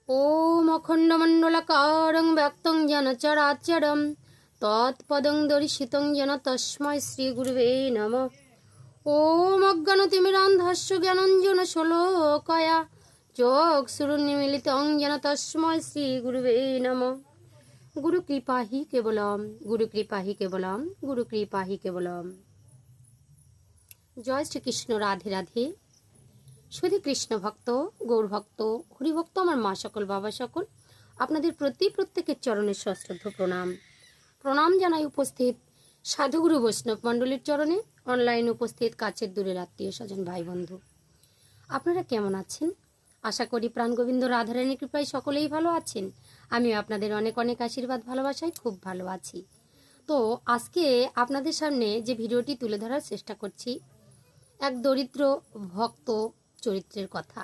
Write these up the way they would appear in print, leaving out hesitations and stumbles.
ओम अखंडमंडलकारं व्यक्तं येन चराचरं तत्पदं दर्शितं येन तस्मै श्रीगुरुवे नमः। ओम अज्ञानतिमिरान्धस्य ज्ञानाञ्जनशलाकया चक्षुरुन्मीलितं येन तस्मै श्रीगुरुवे नमः। गुरु कृपा ही केवलम, गुरु कृपा ही केवलम, गुरु कृपा ही केवलम। जय श्री कृष्ण। राधे राधे। শুধু কৃষ্ণ ভক্ত, গৌর ভক্ত, হরিভক্ত, আমার মা সকল, বাবা সকল, আপনাদের প্রত্যেকের চরণে সশ্রদ্ধ প্রণাম। প্রণাম জানাই উপস্থিত সাধুগুরু বৈষ্ণব মণ্ডলীর চরণে, অনলাইন উপস্থিত কাছের দূরের আত্মীয় স্বজন ভাই বন্ধু। আপনারা কেমন আছেন? আশা করি প্রাণগোবিন্দ রাধারানীর কৃপায় সকলেই ভালো আছেন। আমিও আপনাদের অনেক অনেক আশীর্বাদ ভালোবাসায় খুব ভালো আছি। তো আজকে আপনাদের সামনে যে ভিডিওটি তুলে ধরার চেষ্টা করছি, এক দরিদ্র ভক্ত চরিত্রের কথা।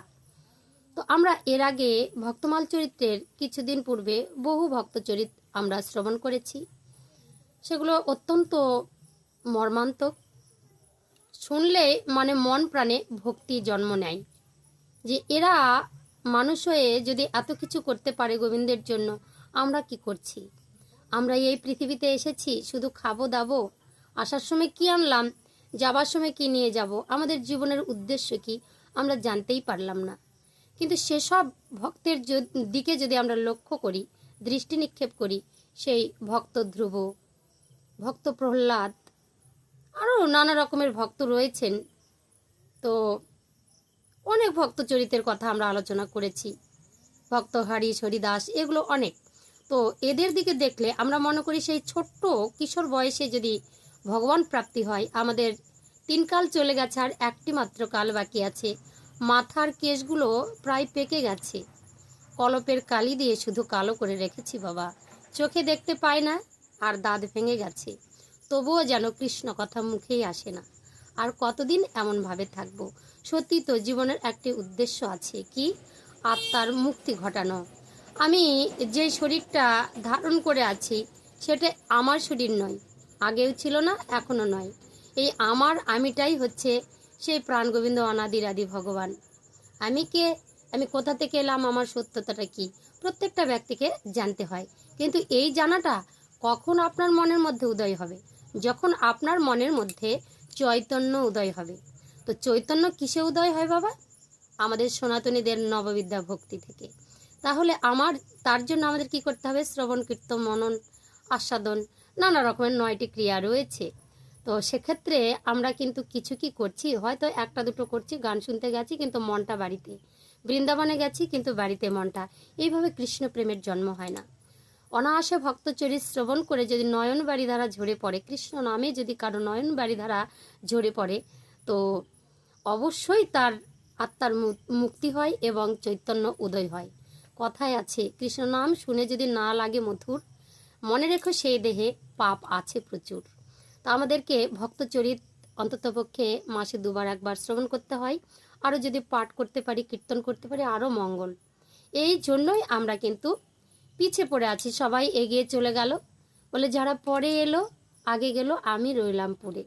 তো আমরা এর আগে ভক্তমাল চরিত্রের কিছুদিন পূর্বে বহু ভক্ত চরিত আমরা শ্রবণ করেছি। সেগুলো অত্যন্ত মর্মান্তক, শুনলে মানে মন প্রাণে ভক্তি জন্ম নেয় যে এরা মানুষ হয়ে যদি এত কিছু করতে পারে গোবিন্দের জন্য, আমরা কি করছি? আমরা এই পৃথিবীতে এসেছি শুধু খাবো দাবো, আসার সময় কি আনলাম, যাবার সময় কি নিয়ে যাব, আমাদের জীবনের উদ্দেশ্য কি আমরা জানতেই পারলাম না। কিন্তু সেসব ভক্তের দিকে যদি আমরা লক্ষ্য করি, দৃষ্টি নিক্ষেপ করি, সেই ভক্ত ধ্রুব, ভক্ত প্রহ্লাদ, আরও নানা রকমের ভক্ত রয়েছেন। তো অনেক ভক্ত চরিত্রের কথা আমরা আলোচনা করেছি, ভক্ত হরিশ, হরিদাস, এগুলো অনেক। তো এদের দিকে দেখলে আমরা মনে করি সেই ছোট্ট কিশোর বয়সে যদি ভগবান প্রাপ্তি হয়, আমাদের 3 কাল চলে গেছে, আর একটি মাত্র কাল বাকি আছে। মাথার কেশগুলো প্রায় পেকে গেছে, কলপের কালি দিয়ে শুধু কালো করে রেখেছি বাবা, চোখে দেখতে পায় না, আর দাঁত ভেঙে গেছে, তবুও যেন কৃষ্ণ কথা মুখেই আসে না। আর কতদিন এমনভাবে থাকবো? সত্যি তো জীবনের একটি উদ্দেশ্য আছে, কি? আত্মার মুক্তি ঘটানো। আমি যে শরীরটা ধারণ করে আছি সেটা আমার শরীর নয়, আগেও ছিল না, এখনো নয়। এই আমিটাই হচ্ছে সেই প্রাণগোবিন্দ অনাদির আদি ভগবান। আমি কে, আমি কোথা থেকে এলাম, আমার সত্যতাটা কি, প্রত্যেকটা ব্যক্তিকে জানতে হয়। কিন্তু এই জানাটা কখন আপনার মনের মধ্যে উদয় হবে? যখন আপনার মনের মধ্যে চৈতন্য উদয় হবে। তো চৈতন্য কিসে উদয় হয় বাবা? আমাদের সনাতনীদের নববিদ্যা ভক্তি থেকে। তাহলে তার জন্য আমাদের কি করতে হবে? শ্রবণ, কীর্তন, মনন, আস্বাদন, নানা রকমের 9টি ক্রিয়া রয়েছে। তো সেক্ষেত্রে আমরা কিন্তু কিছু কি করছি? হয়তো একটা দুটো করছি, গান শুনতে গেছি কিন্তু মনটা বাড়িতে, বৃন্দাবনে গেছি কিন্তু বাড়িতে মনটা। এইভাবে কৃষ্ণ প্রেমের জন্ম হয় না। অনায়াসে ভক্ত চরিত শ্রবণ করে যদি নয়ন বাড়ি ধারা ঝরে পড়ে, কৃষ্ণ নামে যদি কারো নয়ন বাড়ি ধারা ঝরে পড়ে, তো অবশ্যই তার আত্মার মুক্তি হয় এবং চৈতন্য উদয় হয়। কথায় আছে, কৃষ্ণ নাম শুনে যদি না লাগে মধুর, মনে রেখো সেই দেহে পাপ আছে প্রচুর। তা আমাদেরকে ভক্তচরিত অন্ততপক্ষে মাসে 2বার 1বার শ্রবণ করতে হয়। আরও যদি পাঠ করতে পারি, কীর্তন করতে পারি, আরও মঙ্গল। এই জন্যই আমরা কিন্তু পিছিয়ে পড়ে আছি। সবাই এগিয়ে চলে গেল, বলে যারা পরে এলো আগে গেল, আমি রইলাম পড়ে।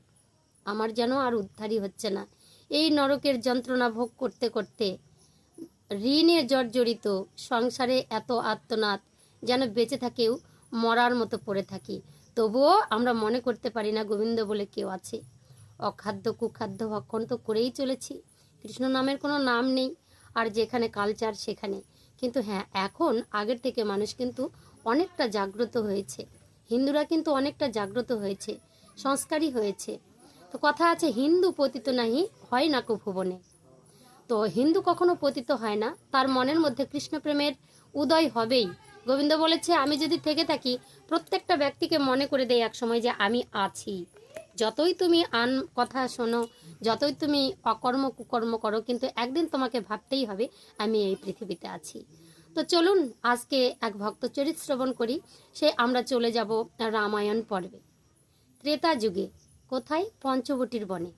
আমার যেন আর উদ্ধারই হচ্ছে না। এই নরকের যন্ত্রণা ভোগ করতে করতে ঋণে জর্জরিত সংসারে এত আর্তনাদ, যেন বেঁচে থাকেও মরার মতো পড়ে থাকি। তবুও আমরা মনে করতে পারি না গোবিন্দ বলে কেউ আছে। অখাদ্য কুখাদ্য ভক্ষণ তো করেই চলেছি, কৃষ্ণ নামের কোনো নাম নেই। আর যেখানে কালচার সেখানে। কিন্তু হ্যাঁ, এখন আগের থেকে মানুষ কিন্তু অনেকটা জাগ্রত হয়েছে। হিন্দুরা কিন্তু অনেকটা জাগ্রত হয়েছে, সংস্কারী হয়েছে। তো কথা আছে, হিন্দু পতিত নাহি হয় না কো ভুবনে। তো হিন্দু কখনো পতিত হয় না, তার মনের মধ্যে কৃষ্ণপ্রেমের উদয় হবেই। গোবিন্দ বলেছে, আমি যদি থেকে থাকি, প্রত্যেকটা ব্যক্তিকে মনে করে দেয় এক সময় যে আমি আছি। যতই তুমি কথা শোনো, যতই তুমি অকর্ম কুকর্ম করো, কিন্তু একদিন তোমাকে ভাবতেই হবে আমি এই পৃথিবীতে আছি। তো চলুন আজকে এক ভক্ত চরিত শ্রবণ করি। আমরা চলে যাব রামায়ণ পর্বে, ত্রেতা যুগে। কোথায়? পঞ্চবটির বনে।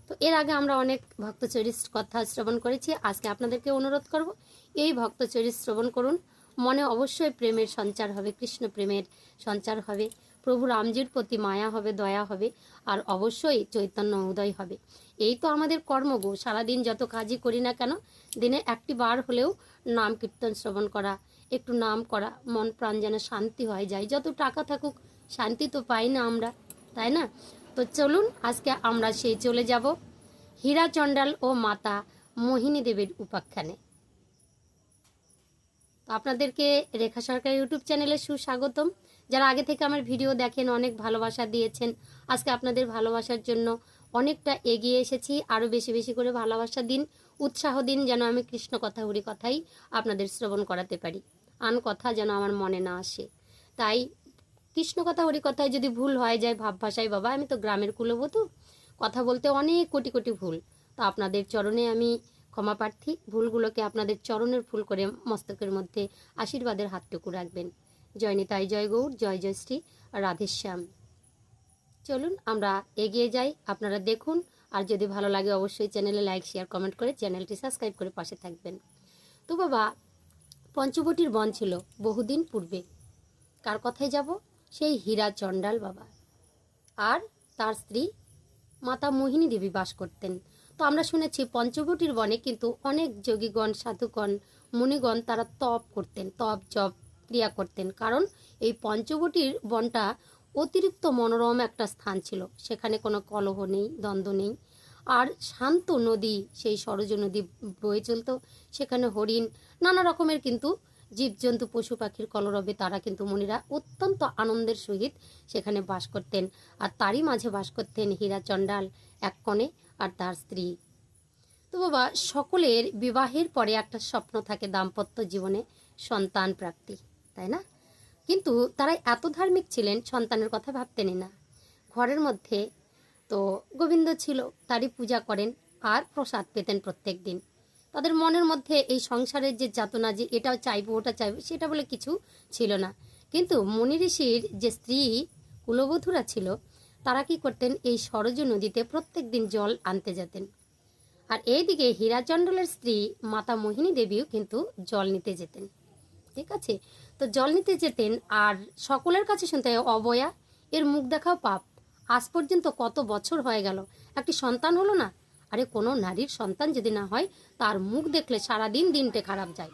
তো এর আগে আমরা অনেক ভক্তচরিত কথা শ্রবণ করেছি। আজকে আপনাদেরকে অনুরোধ করব, এই ভক্তচরিত শ্রবণ করুন। মনে অবশ্যই প্রেমের সঞ্চার হবে, কৃষ্ণ প্রেমের সঞ্চার হবে, প্রভু রামজির প্রতি মায়া হবে, দয়া হবে, আর অবশ্যই চৈতন্য উদয় হবে। এই তো আমাদের কর্ম গো। সারাদিন যত কাজই করি না কেন, দিনে একটি বার হলেও নাম কীর্তন শ্রবণ করা, একটু নাম করা, মন প্রাণ যেন শান্তি হয়ে যায়। যত টাকা থাকুক শান্তি তো পাই না আমরা, তাই না? তো চলুন আজকে আমরা সেই চলে যাব হীরা চণ্ডাল ও মাতা মোহিনী দেবীর উপাখ্যানে। তো আপনাদেরকে রেখা সরকার ইউটিউব চ্যানেলে সুস্বাগতম। যারা আগে থেকে আমার ভিডিও দেখেন, অনেক ভালোবাসা দিয়েছেন। আজকে আপনাদের ভালোবাসার জন্য অনেকটা এগিয়ে এসেছি। আরও বেশি বেশি করে ভালোবাসা দিন, উৎসাহ দিন, যেন আমি কৃষ্ণ কথা হরি কথাই আপনাদের শ্রবণ করাতে পারি। আন কথা যেন আমার মনে না আসে। তাই কৃষ্ণ কথা হরি কথায় যদি ভুল হয়ে যায় ভাব ভাষায়, বাবা আমি তো গ্রামের কুলবধূ, কথা বলতে অনেক কোটি কোটি ভুল। তো আপনাদের চরণে আমি ক্ষমা প্রার্থী। ভুলগুলোকে আপনাদের চরণের ফুল করে মস্তকের মধ্যে আশীর্বাদের হাতটুকু রাখবেন। জয় নিতাই, জয় গৌর, জয় জয় শ্রী রাধেশ্যাম। চলুন আমরা এগিয়ে যাই, আপনারা দেখুন। আর যদি ভালো লাগে অবশ্যই চ্যানেলে লাইক শেয়ার কমেন্ট করে চ্যানেলটি সাবস্ক্রাইব করে পাশে থাকবেন। তো বাবা, পঞ্চবটির বন ছিল বহুদিন পূর্বে। কার কথায় যাব? সেই হীরা চণ্ডাল বাবা আর তার স্ত্রী মাতা মোহিনী দেবী বাস করতেন। তো আমরা শুনেছি পঞ্চবটির বনে কিন্তু অনেক যোগীগণ, সাধুগণ, মুনিগণ তারা তপ করতেন, তপ জপ ক্রিয়া করতেন। কারণ এই পঞ্চবটির বনটা অতিরিক্ত মনোরম একটা স্থান ছিল। সেখানে কোনো কলহ নেই, দ্বন্দ্ব নেই, আর শান্ত নদী, সেই সরজ নদী বয়ে চলত। সেখানে হরিণ, নানা রকমের কিন্তু জীবজন্তু, পশু পাখির কলরবে তারা কিন্তু মুনিরা অত্যন্ত আনন্দের সহিত সেখানে বাস করতেন। আর তারই মাঝে বাস করতেন হীরা চণ্ডাল এক কনে আর তার স্ত্রী। তো বাবা, সকলের বিবাহের পরে একটা স্বপ্ন থাকে দাম্পত্য জীবনে সন্তান প্রাপ্তি, তাই না? কিন্তু তারা এত ধার্মিক ছিলেন, সন্তানের কথা ভাবতেনই না। ঘরের মধ্যে তো গোবিন্দ ছিল, তারই পূজা করেন আর প্রসাদ পেতেন প্রত্যেক দিন। তাদের মনের মধ্যে এই সংসারের যে যাতনা, যে এটাও চাইবো ওটা চাইবো, সেটা বলে কিছু ছিল না। কিন্তু মুনি ঋষির যে স্ত্রী কুলবধূরা ছিল, তারা কি করতেন? এই সরজ নদীতে প্রত্যেক দিন জল আনতে যেতেন। আর এইদিকে হীরাচণ্ডালের স্ত্রী মাতা মোহিনী দেবীও কিন্তু জল নিতে যেতেন। ঠিক আছে? তো জল নিতে যেতেন আর সকলের কাছে শুনতে হয়, অবয়া, এর মুখ দেখাও পাপ। আজ পর্যন্ত কত বছর হয়ে গেল, একটি সন্তান হলো না। আরে কোনো নারীর সন্তান যদি না হয়, তার মুখ দেখলে সারাদিন দিনটা খারাপ যায়।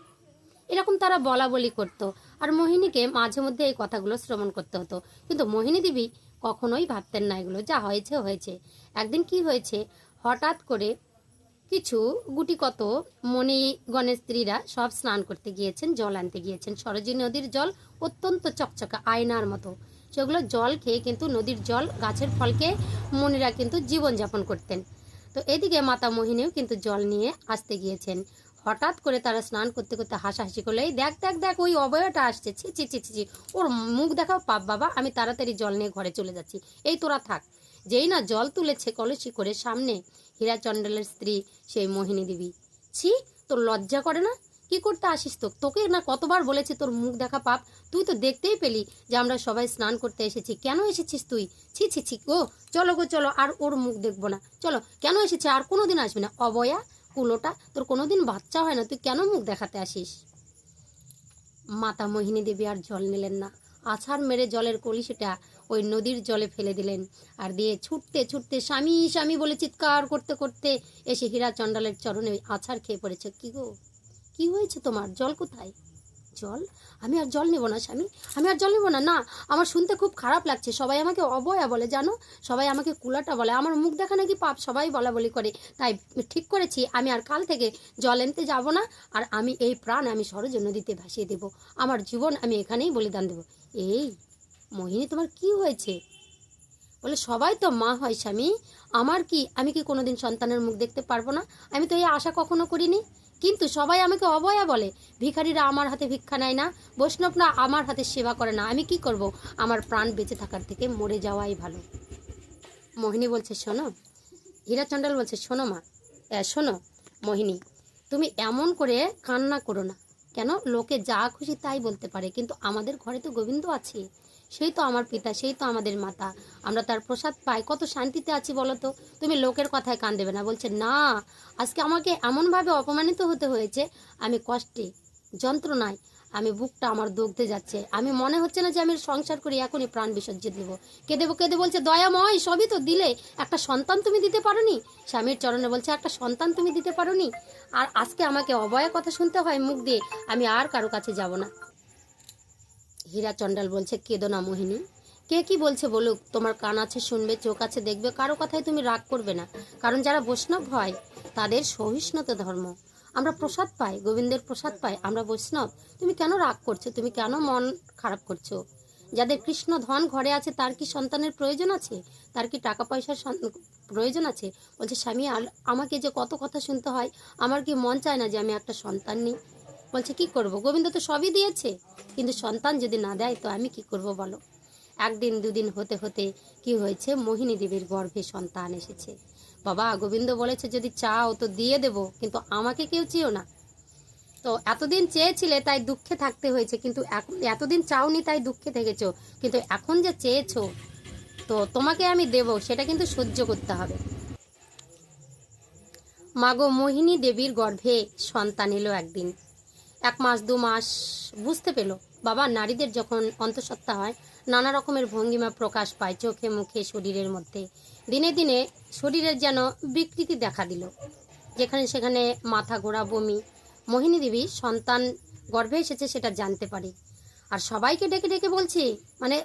এরকম তারা বলা বলি করতো। আর মোহিনীকে মাঝে মধ্যে এই কথাগুলো শ্রবণ করতে হতো। কিন্তু মোহিনী দেবী কখনোই ভাবতেন না এগুলো, যা হয়েছে হয়েছে। একদিন কি হয়েছে, হঠাৎ করে কিছু গুটি কত মণিগণের স্ত্রীরা সব স্নান করতে গিয়েছেন, জল আনতে গিয়েছেন। সরোজিনী নদীর জল অত্যন্ত চকচকা, আয়নার মতো। সেগুলো জল খেয়ে কিন্তু, নদীর জল, গাছের ফলকে মণিরা কিন্তু জীবনযাপন করতেন। তো এদিকে মাতা মোহিনীও কিন্তু জল নিয়ে আসতে গিয়েছেন। হঠাৎ করে তারা স্নান করতে করতে হাসাহাসি করলো, এই দেখ দেখ দেখ, ওই অবয়টা আসছে, ছি ছি ছি ছি, ওর মুখ দেখাও পাপ বাবা, আমি তাড়াতাড়ি জল নিয়ে ঘরে চলে যাচ্ছি, এই তোরা থাক। যেই না জল তুলেছে কলসি করে সামনে হীরা চণ্ডালের স্ত্রী সেই মোহিনী দেবী, ছি, তোর লজ্জা করে না? কি করতে আসিস? তোকে না কতবার বলেছি তোর মুখ দেখা পাপ, তুই তো দেখতেই পেলি যে আমরা সবাই স্নান করতে এসেছি, কেন এসেছিস তুই? ছি ছি ছি, ও চলো গো চলো, আর ওর মুখ দেখবো না, চলো। কেন এসেছে? আর কোনোদিন আসবি না। অবয়া, কুলোটা, তোর কোনোদিন বাচ্চা হয় না, তুই কেন মুখ দেখাতে আসিস? মাতা মোহিনী দেবী আর জল নিলেন না, আছাড় মেরে জলের কলসিটা ওই নদীর জলে ফেলে দিলেন। আর দিয়ে ছুটতে ছুটতে, স্বামী স্বামী বলে চিৎকার করতে করতে এসে হীরা চণ্ডালের চরণে আছাড় খেয়ে পড়েছে। কি গো, কি হয়েছে তোমার? জল কোথায়? জল? আমি আর জল নেব না স্বামী, আমি আর জল নেব না। না, আমার শুনতে খুব খারাপ লাগছে, সবাই আমাকে অবয়া বলে জানো, সবাই আমাকে কুলাটা বলে, আমার মুখ দেখা নাকি পাপ, সবাই বলা বলি করে। তাই ঠিক করেছি আমি আর কাল থেকে জল আনতে যাব না। আর আমি এই প্রাণ আমি সরজ নদীতে ভাসিয়ে দেব, আমার জীবন আমি এখানেই বলিদান দেব। এই মোহিনী, তোমার কি হয়েছে? বলে, সবাই তো মা হয় স্বামী, আমার কি, আমি কি কোনোদিন সন্তানের মুখ দেখতে পারবো না? আমি তো এই আশা কখনো করিনি, কিন্তু সবাই আমাকে অবয়া বলে। ভিখারিরা আমার হাতে ভিক্ষা নেয় না, বৈষ্ণবরা আমার হাতে সেবা করে না, আমি কি করব? আমার প্রাণ বেঁচে থাকার থেকে মরে যাওয়াই ভালো। মোহিনী বলছে, শোনো। হীরা চণ্ডাল বলছে, শোনো মা, শোনো মোহিনী, তুমি এমন করে কান্না করো না। কেন? লোকে যা খুশি তাই বলতে পারে, কিন্তু আমাদের ঘরে তো গোবিন্দ আছে, সেই তো আমার পিতা, সেই তো আমাদের মাতা, আমরা তার প্রসাদ পাই, কত শান্তিতে আছি বলো তো। তুমি লোকের কথায় কান দেবে না। বলছে, না, আজকে আমাকে এমনভাবে অপমানিত হতে হয়েছে, আমি কষ্টে, যন্ত্রণায় আমি বুকটা আমার দুঃখতে যাচ্ছে, আমি মনে হচ্ছে না যে আমি সংসার করি, এখনই প্রাণ বিসর্জন দেবো। কেঁদে বলছে, দয়াময় সবই তো দিলে, একটা সন্তান তুমি দিতে পারোনি। স্বামীর চরণে বলছে, একটা সন্তান তুমি দিতে পারোনি, আর আজকে আমাকে অভয়া কথা শুনতে হয় মুখ দিয়ে, আমি আর কারো কাছে যাব না। হীরা চণ্ডাল বলছে, কেঁদো না মোহিনী, কে কি বলছে বলুক, তোমার কান আছে শুনবে, চোখ আছে দেখবে, কারো কথায় তুমি রাগ করবে না। কারণ যারা বৈষ্ণব হয় তাদের সহিষ্ণুতা ধর্ম। আমরা প্রসাদ পাই, গোবিন্দের প্রসাদ পাই, আমরা বৈষ্ণব। তুমি কেন রাগ করছো, তুমি কেন মন খারাপ করছো? যাদের কৃষ্ণ ধন ঘরে আছে তার কি সন্তানের প্রয়োজন আছে? তার কি টাকা পয়সার প্রয়োজন আছে? বলছে, স্বামী আর আমাকে যে কত কথা শুনতে হয়, আমার কি মন চায় না যে আমি একটা সন্তান নিই? বলছে, কি করব, গোবিন্দ তো সবই দিয়েছে, কিন্তু সন্তান যদি না দেয় তো আমি কি করব বলো। একদিন দুদিন হতে হতে কি হয়েছে, মোহিনী দেবীর গর্ভে সন্তান এসেছে। বাবা গোবিন্দ বলেছে, যদি চাও তো দিয়ে দেব, কিন্তু আমাকে কেউ চেয়েও না। তো এতদিন চেয়েছিলে তাই দুঃখে থাকতে হয়েছে, কিন্তু এতদিন চাওনি তাই দুঃখে থেকেছো, কিন্তু এখন যে চেয়েছো তো তোমাকে আমি দেব, সেটা কিন্তু সহ্য করতে হবে। মাগো মোহিনী দেবীর গর্ভে সন্তান এলো একদিন, 1 মাস 2 মাস বুঝতে পেল। বাবা, নারীদের যখন অন্তঃসত্ত্বা হয় নানা রকমের ভঙ্গিমা প্রকাশ পায় চোখে মুখে শরীরের মধ্যে। দিনে দিনে শরীরের যেন বিকৃতি দেখা দিল, যেখানে সেখানে মাথা ঘোরা, বমি। মোহিনী দেবী সন্তান গর্ভে এসেছে সেটা জানতে পারে, আর সবাইকে ডেকে ডেকে বলছে, মানে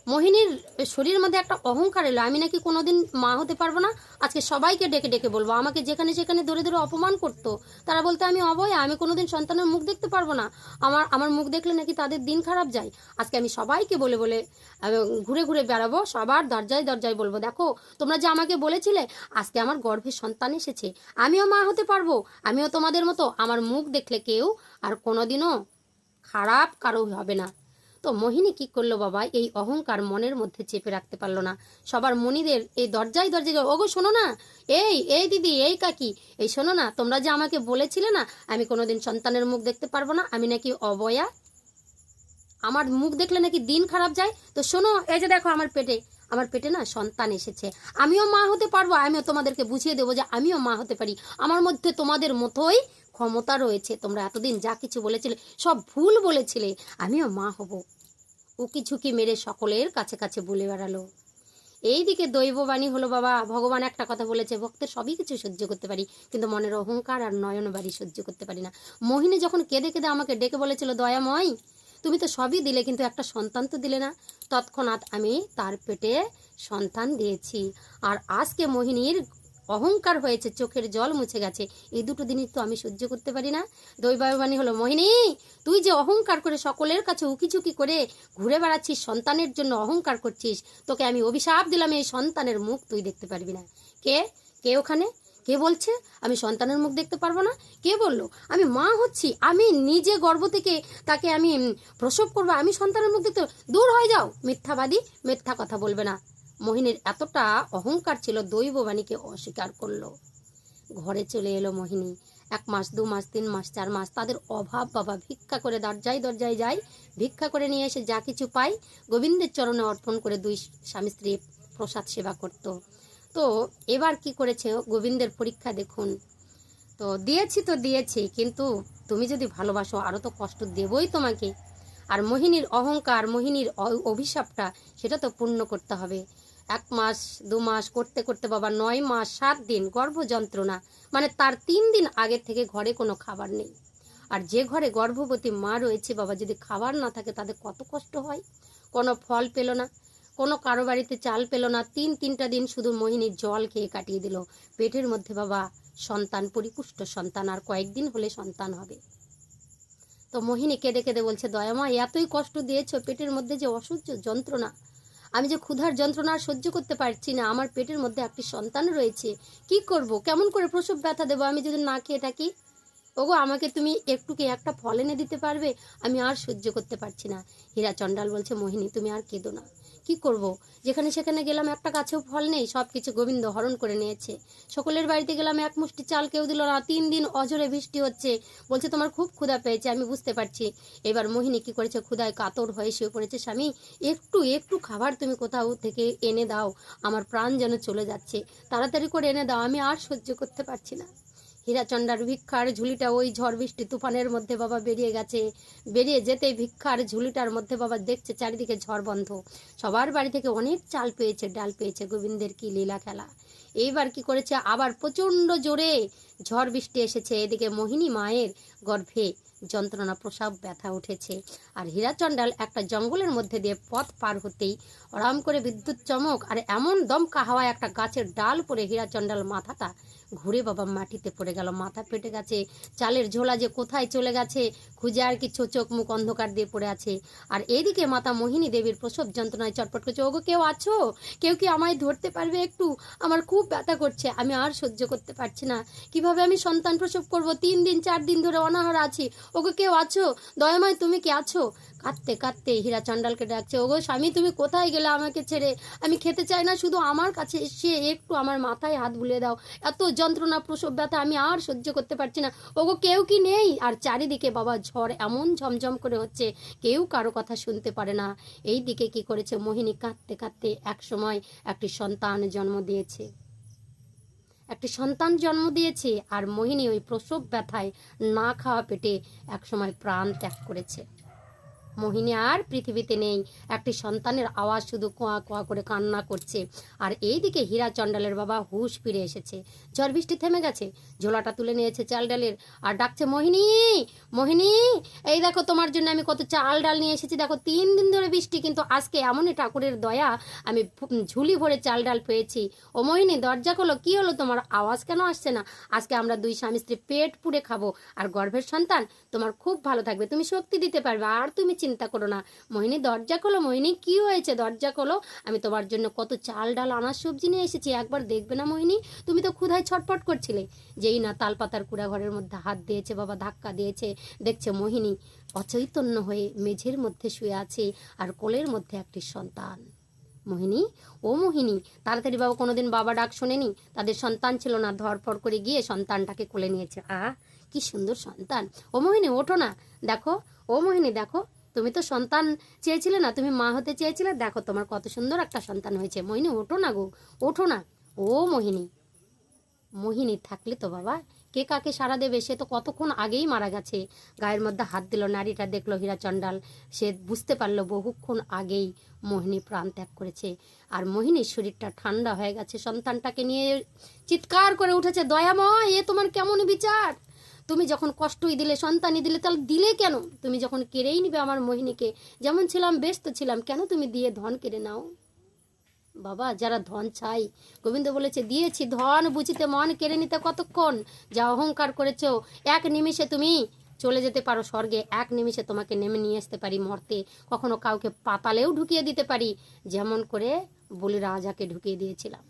মোহিনীর শরীরের মধ্যে একটা অহংকার এলো, আমি নাকি কোনোদিন মা হতে পারবো না, আজকে সবাইকে ডেকে ডেকে বলবো। আমাকে যেখানে সেখানে ধরে ধরে অপমান করতো, তারা বলতো আমি অবয়া, আমি কোনোদিন সন্তানের মুখ দেখতে পারবো না, আমার মুখ দেখলে নাকি তাদের দিন খারাপ যায়। আজকে আমি সবাইকে বলে বলে ঘুরে ঘুরে বেড়াবো, সবার দরজায় দরজায় বলবো, দেখো তোমরা যে আমাকে বলেছিলে, আজকে আমার গর্ভে সন্তান এসেছে, আমিও মা হতে পারবো, আমিও তোমাদের মতো, আমার মুখ দেখলে কেউ আর কোনোদিনও খারাপ কারো হবে না। তো মোহিনী কি করলো বাবা, এই অহংকার মনের মধ্যে চেপে রাখতে পারলো না। সবার মনিদের এই দরজায় দরজায়, ওগো শোনো না, এই এই দিদি, এই কাকি, এই শোনো না, তোমরা যে আমাকে বলেছিলে না আমি কোনোদিন সন্তানের মুখ দেখতে পারবো না, আমি নাকি অবয়া, আমার মুখ দেখলে নাকি দিন খারাপ যায়, তো শোনো, এই যে দেখো আমার পেটে না সন্তান এসেছে, আমিও মা হতে পারবো, আমিও তোমাদেরকে বুঝিয়ে দেবো যে আমিও মা হতে পারি, আমার মধ্যে তোমাদের মতোই ক্ষমতা রয়েছে, তোমরা এতদিন যা কিছু বলেছিলে সব ভুল বলেছিলে, আমিও মা হব। উকি ঝুঁকি মেরে সকলের কাছে কাছে বলে বেড়ালো। এইদিকে দৈববাণী হলো, বাবা ভগবান একটা কথা বলেছে, ভক্তের সবই কিছু সহ্য করতে পারি, কিন্তু মনের অহংকার আর নয়নবাড়ি সহ্য করতে পারি না। মোহিনী যখন কেঁদে কেঁদে আমাকে ডেকে বলেছিল, দয়াময় তুমি তো সবই দিলে, কিন্তু একটা সন্তান তো দিলে না, তৎক্ষণাৎ আমি তার পেটে সন্তান দিয়েছি। আর আজকে মোহিনীর অহংকার হয়েছে, চোখের জল মুছে গেছে, এই দুটো দিনই তো আমি সহ্য করতে পারি না। দৈববাণী হলো, মোহিনী তুই যে অহংকার করে সকলের কাছে উকিঝুঁকি করে ঘুরে বেড়াচ্ছিস, সন্তানের জন্য অহংকার করছিস, তোকে আমি অভিশাপ দিলাম, এই সন্তানের মুখ তুই দেখতে পারবি না। কে কে ওখানে কে বলছে আমি সন্তানের মুখ দেখতে পারবো না? কে বললো? আমি মা হচ্ছি, আমি নিজে গর্ভ থেকে তাকে আমি প্রসব করবো, আমি সন্তানের মুখ দেখতে? দূর হয়ে যাও মিথ্যাবাদী, মিথ্যা কথা বলবে না। মোহিনীর এতটা অহংকার ছিল, দৈববাণীকে অস্বীকার করলো। ঘরে চলে এলো মোহিনী। 1 মাস 2 মাস 3 মাস 4 মাস তাদের অভাব, বাবা ভিক্ষা করে দরজায় দরজায় যায়, ভিক্ষা করে নিয়ে এসে যা কিছু পায় গোবিন্দের চরণে অর্পণ করে দুই স্বামী স্ত্রী প্রসাদ সেবা করত। তো এবার কি করেছে, গোবিন্দের পরীক্ষা দেখুন। তো দিয়েছি, কিন্তু তুমি যদি ভালোবাসো আরও তো কষ্ট দেবই তোমাকে। আর মোহিনীর অহংকার, মোহিনীর অভিশাপটা, সেটা তো পূর্ণ করতে হবে। 1 মাস 2 মাস করতে করতে বাবা 9 মাস 7 দিন গর্ভ যন্ত্রণা, মানে তার 3 দিন আগে থেকে ঘরে কোনো খাবার নেই। আর যে ঘরে গর্ভবতী মা রয়েছে বাবা, যদি খাবার না থাকে তাদের কত কষ্ট হয়। কোনো ফল পেল না, কোনো কারো বাড়িতে চাল পেল না, 3টা দিন শুধু মোহিনীর জল খেয়ে কাটিয়ে দিল। পেটের মধ্যে বাবা সন্তান, পরিপুষ্ট সন্তান, আর কয়েকদিন হলে সন্তান হবে। তো মোহিনী কেঁদে কেঁদে বলছে, দয়ামা এতই কষ্ট দিয়েছো, পেটের মধ্যে যে অসহ্য যন্ত্রণা, আমি যে ক্ষুধার যন্ত্রণা আর সহ্য করতে পারছি না, আমার পেটের মধ্যে একটি সন্তান রয়েছে, কি করব, কেমন করে প্রসব ব্যথা দেবো আমি যদি না খেয়ে থাকি? ওগো আমাকে তুমি একটুকে একটা ফল এনে দিতে পারবে, আমি আর সহ্য করতে পারছি না। হীরা চণ্ডাল বলছে, মোহিনী তুমি আর কেঁদো না, কি করব, যেখানে সেখানে গেলাম একটা গাছেও ফল নেই, সব কিছু গোবিন্দ হরণ করে নিয়েছে। সকলের বাড়িতে গেলাম, এক মুষ্টি চাল কেউ দিল না, 3 দিন অঝরে বৃষ্টি হচ্ছে। বলছে তোমার খুব ক্ষুধা পেয়েছে, আমি বুঝতে পারছি। এবার মোহিনী কি করেছে, ক্ষুধায় কাতর হয়ে শুয়ে পড়েছে। স্বামী একটু একটু খাবার তুমি কোথাও থেকে এনে দাও, আমার প্রাণ যেন চলে যাচ্ছে, তাড়াতাড়ি করে এনে দাও, আমি আর সহ্য করতে পারছি না। হীরাচন্ডার ভিক্ষার ঝুলিটা ওই ঝড় বৃষ্টি তুফানের মধ্যে বাবা বেরিয়ে গেছে। বেরিয়ে যেতে ভিক্ষার ঝুলিটার মধ্যে বাবা দেখছে চারিদিকে ঝড় বন্ধ। সবার বাড়ি থেকে অনেক চাল পেয়েছে, ডাল পেয়েছে। গোবিন্দের কি লীলা খেলা! এইবার কি করেছে, আবার প্রচণ্ড জোরে ঝড় বৃষ্টি এসেছে। এদিকে মোহিনী মায়ের গর্ভে যন্ত্রণা, প্রসব ব্যথা উঠেছে। আর হীরাচন্ডাল একটা জঙ্গলের মধ্যে দিয়ে পথ পার হতেই আরাম করে বিদ্যুৎ চমক আর এমন দমকা হাওয়ায় একটা গাছের ডাল পড়ে হীরাচন্ডাল মাথাটা ঘুরে বাবা মাটিতে পড়ে গেল। মাথা ফেটে গেছে। চালের ঝোলা যে কোথায় চলে গেছে খুঁজে আর কিছু, চোখ মুখ অন্ধকার দিয়ে পড়ে আছে। আর এইদিকে মাতা মোহিনী দেবীর প্রসব যন্ত্রণায় চটপট করছে। ওগো, কেউ আছো? কেউ কি আমায় ধরতে পারবে একটু? আমার খুব ব্যথা করছে, আমি আর সহ্য করতে পারছি না। কিভাবে আমি সন্তান প্রসব করব? 3 দিন 4 দিন ধরে অনাহার আছি। ওগো, কেউ আছো? দয়াময়, তুমি কি আছো? কাঁদতে কাঁদতে হীরাচন্ডালকে ডাকছে, ওগো স্বামী, তুমি কোথায় গেলে আমাকে ছেড়ে? আমি খেতে চাই না, শুধু আমার কাছে এসে একটু আমার মাথায় হাত বুলিয়ে দাও। এত যন্ত্রণা, প্রসব ব্যথা আমি আর সহ্য করতে পারছি না। ওগো, কেউ কি নেই? আর চারিদিকে বাবা ঝড় এমন ঝমঝম করে হচ্ছে, কেউ কারো কথা শুনতে পারে না। এই দিকে কি করেছে, মোহিনী কাঁদতে কাঁদতে এক সময় একটি সন্তান জন্ম দিয়েছে। একটি সন্তান জন্ম দিয়েছে। আর মোহিনী ওই প্রসব ব্যথায় না খাওয়া পেটে এক সময় প্রাণ ত্যাগ করেছে। মোহিনী আর পৃথিবীতে নেই। একটি সন্তানের আওয়াজ শুধু কোয়া কোয়া করে কান্না করছে। আর এইদিকে হীরাচন্ডালের বাবা হুঁশ ফিরে এসেছে। ঝড় বৃষ্টি থেমে গেছে। ঝোলাটা তুলে নিয়েছে চাল ডালের, আর ডাকছে, মোহিনী, মোহিনী, এই দেখো তোমার জন্য আমি কত চাল ডাল নিয়ে এসেছি। দেখো 3 দিন ধরে বৃষ্টি, কিন্তু আজকে এমনই ঠাকুরের দয়া, আমি ঝুলি ভরে চাল ডাল পেয়েছি। ও মোহিনী, দরজা খোলো। কি হলো তোমার? আওয়াজ কেন আসছে না? আজকে আমরা 2 স্বামী স্ত্রী পেট পুড়ে খাবো, আর গর্ভের সন্তান তোমার খুব ভালো থাকবে, তুমি শক্তি দিতে পারবে, আর তুমি চিন্তা করো না। মোহিনী, দরজা খোলো। মোহিনী, কি হয়েছে? দরজা খোলো। আমি তোমার জন্য কত চাল ডাল আনাজ সবজি নিয়ে এসেছি, একবার দেখবে না মোহিনী? তুমি তো ক্ষুধায় ছটফট করছিলে। যেই না তালপাতার কুড়া ঘরের মধ্যে হাত দিয়েছে বাবা, ধাক্কা দিয়েছে, দেখছে মোহিনী অচৈতন্য হয়ে মেঝের মধ্যে শুয়ে আছে, আর কোলের মধ্যে একটি সন্তান। মোহিনী, ও মোহিনী, তাড়াতাড়ি বাবা। কোনোদিন বাবা ডাক শোনেনি, তাদের সন্তান ছিল না, ধরপড় করে গিয়ে সন্তানটাকে কোলে নিয়েছে। কি সুন্দর সন্তান! ও মোহিনী, ওঠো না, দেখো। ও মোহিনী, দেখো, তুমি তো সন্তান চেয়েছিলে না, তুমি মা হতে চেয়েছিলে, দেখো তোমার কত সুন্দর একটা সন্তান হয়েছে। মোহিনী, ওঠো না গো, ওঠো না। ও মোহিনী, মোহিনী থাকলে তো বাবা কে কাকে সাড়া দেবে? সে তো কতক্ষণ আগেই মারা গেছে। গায়ের মধ্যে হাত দিল, নারীটা দেখলো হীরাচন্ডাল, সে বুঝতে পারলো বহুক্ষণ আগেই মোহিনী প্রাণ ত্যাগ করেছে। আর মোহিনীর শরীরটা ঠান্ডা হয়ে গেছে। সন্তানটাকে নিয়ে চিৎকার করে উঠেছে, দয়াময়, এ তোমার কেমন বিচার? তুমি যখন কষ্টই দিলে, সন্তানই দিলে, তাহলে দিলে কেন? তুমি যখন কেড়েই নিবে আমার মোহিনীকে, যেমন ছিলাম ব্যস্ত ছিলাম, কেন তুমি দিয়ে ধন কেড়ে নাও? বাবা, যারা ধন চাই, গোবিন্দ বলেছে, দিয়েছি ধন বুঝিতে মন কেড়ে নিতে কতক্ষণ? যা অহংকার করেছো, এক নিমিষে তুমি চলে যেতে পারো স্বর্গে, এক নিমিষে তোমাকে নেমে নিয়ে আসতে পারি মর্তে, কখনো কাউকে পাতালেও ঢুকিয়ে দিতে পারি, যেমন করে বলি রাজাকে ঢুকিয়ে দিয়েছিলাম।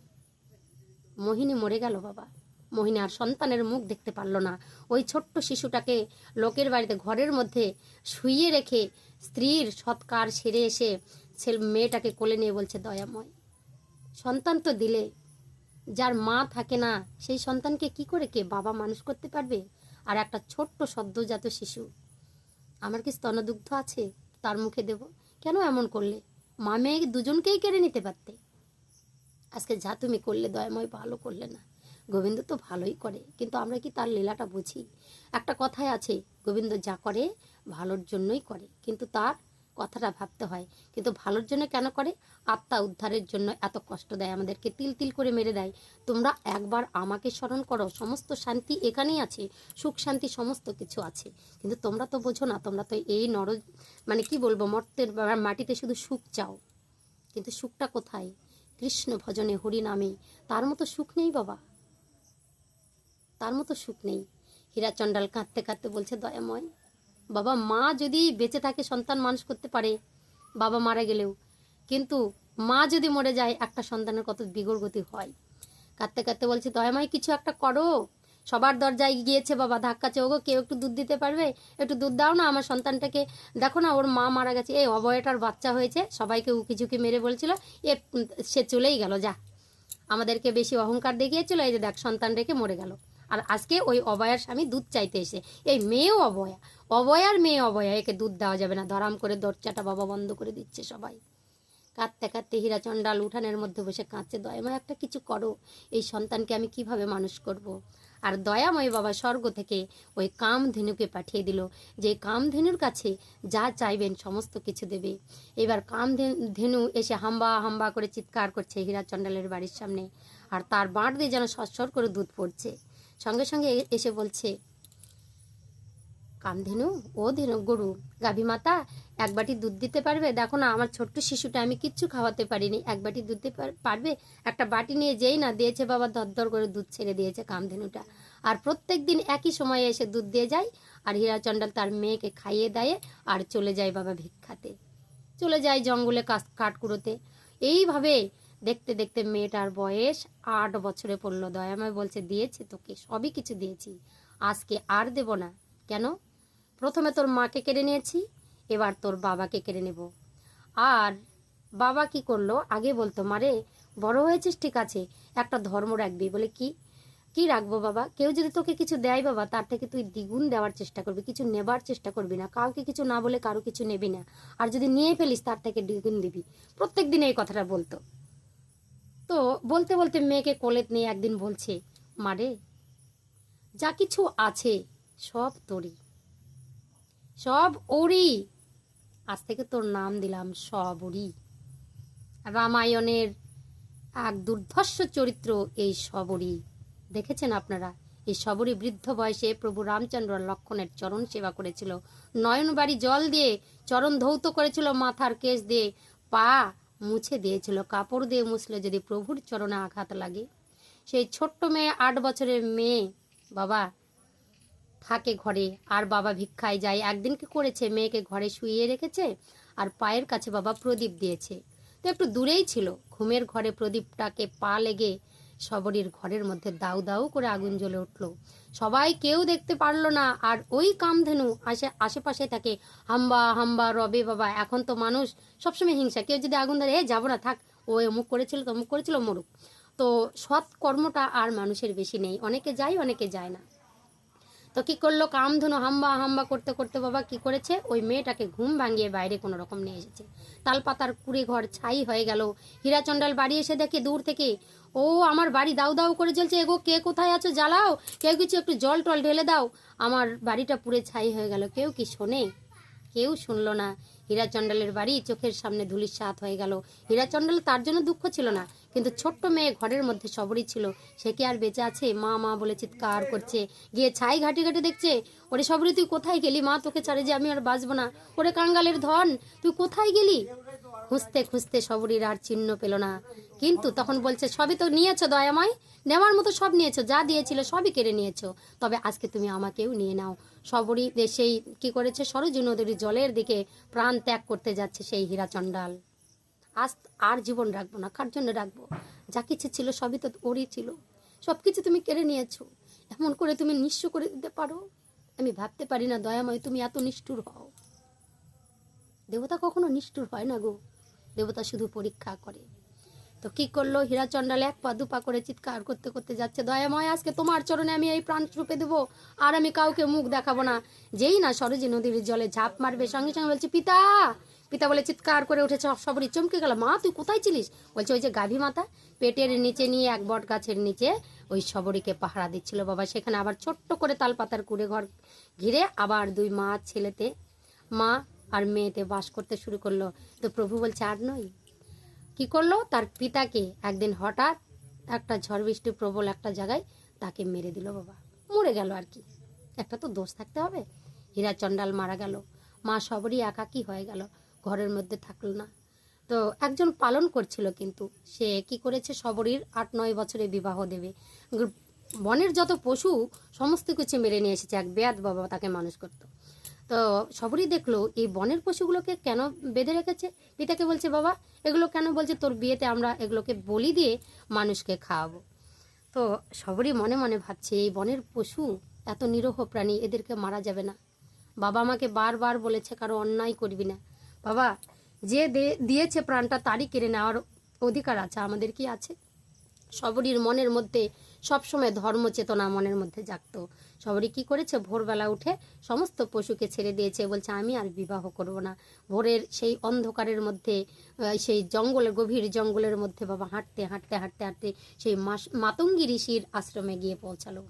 মোহিনী মরে গেল বাবা। মোহিনী আর সন্তানের মুখ দেখতে পারল না। ওই ছোট্ট শিশুটাকে লোকের বাড়িতে ঘরের মধ্যে শুইয়ে রেখে স্ত্রীর সৎকার সেরে এসে মেয়েটাকে কোলে নিয়ে বলছে, দয়াময়, সন্তান তো দিলে, যার মা থাকে না সেই সন্তানকে কি করে কে বাবা মানুষ করতে পারবে? আর একটা ছোট্ট সদ্যজাত শিশু, আমার কি স্তনদুগ্ধ আছে, তার মুখে দেব? কেন এমন করলে? মা মেয়ে দুজনকেই কেড়ে নিতে পারতে। আজকে যা তুমি করলে দয়াময়, ভালো করলে না। গোবিন্দ তো ভালোই করে, কিন্তু আমরা কি তার লীলাটা বুঝি? একটা কথাই আছে, গোবিন্দ যা করে ভালোর জন্যই করে, কিন্তু তার কথাটা ভাবতে হয়। কিন্তু ভালোর জন্য কেন করে? আত্মা উদ্ধারের জন্য এত কষ্ট দেয় আমাদেরকে, তিল তিল করে মেরে দেয়। তোমরা একবার আমাকে স্মরণ করো, সমস্ত শান্তি এখানেই আছে, সুখ শান্তি সমস্ত কিছু আছে। কিন্তু তোমরা তো বোঝো না, তোমরা তো এই মানে কি বলবো, মর্তের মাটিতে শুধু সুখ চাও। কিন্তু সুখটা কোথায়? কৃষ্ণ ভজনে, হরি নামে। তার মতো সুখ নেই বাবা, তার মতো সুখ নেই। হীরাচন্ডাল কাঁদতে কাঁদতে বলছে, দয়াময় বাবা, মা যদি বেঁচে থাকে সন্তান মানুষ করতে পারে বাবা মারা গেলেও, কিন্তু মা যদি মরে যায় একটা সন্তানের কত বিগড় গতি হয়। কাঁদতে কাঁদতে বলছে, দয়াময় কিছু একটা করো। সবার দরজায় গিয়েছে বাবা, ধাক্কাচ্ছে, ওগো কেউ একটু দুধ দিতে পারবে? একটু দুধ দাও না, আমার সন্তানটাকে দেখো না, ওর মা মারা গেছে, এই অবয়টার বাচ্চা হয়েছে, সবাইকে উকি ঝুঁকি মেরে বলছিল, সে চলেই গেল, যা আমাদেরকে বেশি অহংকার দেখিয়েছিল, এই যে দেখ সন্তান রেখে মরে গেল। আর আজকে ওই অবয়ার স্বামী দুধ চাইতে এসে, এই মেয়েও অবয়া, অবয়ার মেয়ে অবয়া, একে দুধ দেওয়া যাবে না। ধরাম করে দরজাটা বাবা বন্ধ করে দিচ্ছে সবাই। কাঁদতে কাঁদতে হীরাচন্ডাল উঠানের মধ্যে বসে কাঁদছে, দয়াময় একটা কিছু করো, এই সন্তানকে আমি কিভাবে মানুষ করব? আর দয়াময় বাবা স্বর্গ থেকে ওই কামধেনুকে পাঠিয়ে দিল, যে কামধেনুর কাছে যা চাইবেন সমস্ত কিছু দেবে। এবার কামধেনু এসে হাম্বা হাম্বা করে চিৎকার করছে হীরাচণ্ডালের বাড়ির সামনে, আর তার বাঁট দিয়ে যেন সরসর করে দুধ পড়ছে। সঙ্গে সঙ্গে এসে বলছে, কামধেনু, ও ধেনু গরু, গাভী মাতা, এক বাটি দুধ দিতে পারবে? দেখো না আমার ছোট্ট শিশুটা, আমি কিচ্ছু খাওয়াতে পারিনি, এক বাটি দুধ দিতে পারবে? একটা বাটি নিয়ে যেই না দিয়েছে বাবা, দরদর করে দুধ ছেড়ে দিয়েছে কামধেনুটা। আর প্রত্যেক দিন একই সময়ে এসে দুধ দিয়ে যায়, আর হীরাচণ্ডাল তার মেয়েকে খাইয়ে দেয় আর চলে যায় বাবা ভিক্ষাতে, চলে যায় জঙ্গলে কাঠ কুড়োতে। এইভাবে দেখতে দেখতে মেয়েটার বয়স 8 বছরে পড়লো। দয়াময় বলছে, দিয়েছি তোকে, সবই কিছু দিয়েছি, আজকে আর দেব না। কেন? প্রথমে তোর মাকে কেড়ে নিয়েছি, এবার তোর বাবাকে কেড়ে নেব। আর বাবা কি করলো, আগে বলতো, মারে বড় হয়েছিস ঠিক আছে, একটা ধর্ম রাখবি। বলে কি কি রাখবো বাবা? কেউ যদি তোকে কিছু দেয় বাবা, তার থেকে তুই দ্বিগুণ দেওয়ার চেষ্টা করবি, কিছু নেবার চেষ্টা করবি না, কাউকে কিছু না বলে কারো কিছু নেবি না, আর যদি নিয়ে ফেলিস তার থেকে দ্বিগুণ দিবি। প্রত্যেক দিন এই কথাটা বলতো। তো বলতে বলতে মেয়েকে কোলে নিয়ে একদিন বলছে, মারে যা কিছু আছে সব তোরই, সব ওরই, আজ থেকে তোর নাম দিলাম সবরই। রামায়ণের এক দুর্ধর্ষ চরিত্র এই সবরী, দেখেছেন আপনারা? এই সবরী বৃদ্ধ বয়সে প্রভু রামচন্দ্র লক্ষ্মণের চরণ সেবা করেছিল, নয়নবাড়ি জল দিয়ে চরণ ধৌত করেছিল, মাথার কেশ দিয়ে পা মুছে দিয়েছিল, কাপড় দিয়ে মুছলে যদি প্রভুর চরণে আঘাত লাগে। সেই ছোট্ট মেয়ে, 8 বছরের মেয়ে বাবা থাকে ঘরে, আর বাবা ভিক্ষায় যায়। একদিন কি করেছে, মেয়েকে ঘরে শুইয়ে রেখেছে আর পায়ের কাছে বাবা প্রদীপ দিয়েছে। তো একটু দূরেই ছিল, ঘুমের ঘরে প্রদীপটাকে পা লেগে সবরীর ঘরের মধ্যে দাউ দাউ করে আগুন জ্বলে উঠলো। সবাই কেউ দেখতে পারলো না, আর ওই কামধেনু আশেপাশে থাকে, হাম্বা হাম্বা রবে বাবা। এখন তো মানুষ সবসময় হিংসা, কেউ যদি আগুন ধরে, যাবো না, থাক, ও অমুক করেছিল তমুক করেছিল, মরুক। তো সৎ কর্মটা আর মানুষের বেশি নেই, অনেকে যায় অনেকে যায় না। তো কি করলো, কামধেনু হাম্বা হাম্বা করতে করতে বাবা কি করেছে, ওই মেয়েটাকে ঘুম ভাঙিয়ে বাইরে কোনো রকম নিয়ে এসেছে। তালপাতার কুড়ে ঘর ছাই হয়ে গেল। হীরাচণ্ডাল বাড়ি এসে দেখে দূর থেকে, ও আমার বাড়ি দাউ দাউ করে জ্বলছে, এগো কে কোথায় আছো, জ্বালাও, কেউ কিছু একটু জল টল ঢেলে দাও, আমার বাড়িটা পুড়ে ছাই হয়ে গেল। কেউ কি শোনে? কেউ শুনলো না। হীরাচণ্ডালের বাড়ি চোখের সামনে ধূলিসাৎ হয়ে গেল। হীরাচণ্ডাল তার জন্য দুঃখ ছিল না, কিন্তু ছোট্ট মেয়ে ঘরের মধ্যে সবরই ছিল, সে কি আর বেঁচে আছে? মা মা বলে চিৎকার করছে, গিয়ে ছাই ঘাটে ঘাটে দেখছে, ওরে সবরি তুই কোথায় গেলি মা, তোকে ছাড়ে যে আমি আর বাঁচবো না, ওরে কাঙ্গালের ধন তুই কোথায় গেলি? খুঁজতে খুঁজতে সবরীর আর চিহ্ন পেল না। কিন্তু তখন বলছে, সবই তো নিয়েছো দয়াময়, নেওয়ার মতো সব নিয়েছো, যা দিয়েছিল সবই কেড়ে নিয়েছো, তবে আজকে তুমি আমাকেও নিয়ে নাও। সবরী সেই কি করেছে, সরজু নদীর জলের দিকে প্রাণ ত্যাগ করতে যাচ্ছে সেই হীরাচণ্ডাল। আজ আর জীবন রাখবো না, কার জন্য রাখবো? যা কিছু ছিল সবই তো ওরই ছিল, সব কিছু তুমি কেড়ে নিয়েছো, এমন করে তুমি নিঃস্ব করে দিতে পারো? আমি ভাবতে পারি না দয়াময় তুমি এত নিষ্ঠুর হও। দেবতা কখনো নিষ্ঠুর হয় না গো, দেবতা শুধু পরীক্ষা করে। তো কি করলো, হীরাচণ্ডাল 1 পা 2 পা করে চিৎকার করতে করতে যাচ্ছে, দয়াময় আজকে তোমার চরণে আমি এই প্রাণ রূপে দেবো, আর আমি কাউকে মুখ দেখাবো না। যেই না সরজী নদীর জলে ঝাঁপ মারবে, সঙ্গে সঙ্গে বলছে, পিতা পিতা বলে চিৎকার করে উঠেছে। সবরই চমকে গেল, মা তুই কোথায় ছিলিস? বলছে, ওই যে গাভী মাতা পেটের নিচে নিয়ে এক বট গাছের নিচে ওই সবরীকে পাহারা দিচ্ছিল বাবা। সেখানে আবার ছোট্ট করে তালপাতার কুড়ে ঘর ঘিরে আবার 2 মা ছেলেতে, মা আর মেয়েতে বাস করতে শুরু করলো। তো প্রভু বলছে, আর নয়। কি করলো, তার পিতাকে একদিন হঠাৎ একটা ঝড় বৃষ্টি প্রবল একটা জায়গায় তাকে মেরে দিল বাবা, মরে গেল আর কি, একটা তো দোষ থাকতে হবে। হীরাচণ্ডাল মারা গেল, মা সবরই একাকী হয়ে গেল, ঘরের মধ্যে থাকলো না। তো একজন পালন করছিল, কিন্তু সে কি করেছে, সবরীর 8-9 বছরে বিবাহ দেবে। বনের যত পশু সমস্ত কিছু মেরে নিয়ে এসেছে, এক বেয়াদ বাবা তাকে মানুষ করতো। তো সবরই দেখলো এই বনের পশুগুলোকে কেন বেঁধে রেখেছে। পিতাকে বলছে, বাবা এগুলো কেন? বলছে, তোর বিয়েতে আমরা এগুলোকে বলি দিয়ে মানুষকে খাওয়াবো। তো সবরই মনে মনে ভাবছে, এই বনের পশু এত নিরীহ প্রাণী, এদেরকে মারা যাবে না। বাবা আমাকে বারবার বলেছে কারো অন্যায় করবি না। বাবা যে দিয়েছে প্রাণটা তারই কেড়ে নেওয়ার অধিকার আছে, আমাদের কি আছে? সবরীর মনের মধ্যে সবসময় ধর্ম চেতনা মনের মধ্যে জাগতো। সবরী কি করেছে, ভোরবেলা উঠে সমস্ত পশুকে ছেড়ে দিয়েছে, বলছে আমি আর বিবাহ করব না। ভোরের সেই অন্ধকারের মধ্যে সেই জঙ্গলের গভীর জঙ্গলের মধ্যে বাবা হাঁটতে হাঁটতে হাঁটতে হাঁটতে সেই মাতঙ্গী ঋষির আশ্রমে গিয়ে পৌঁছালো।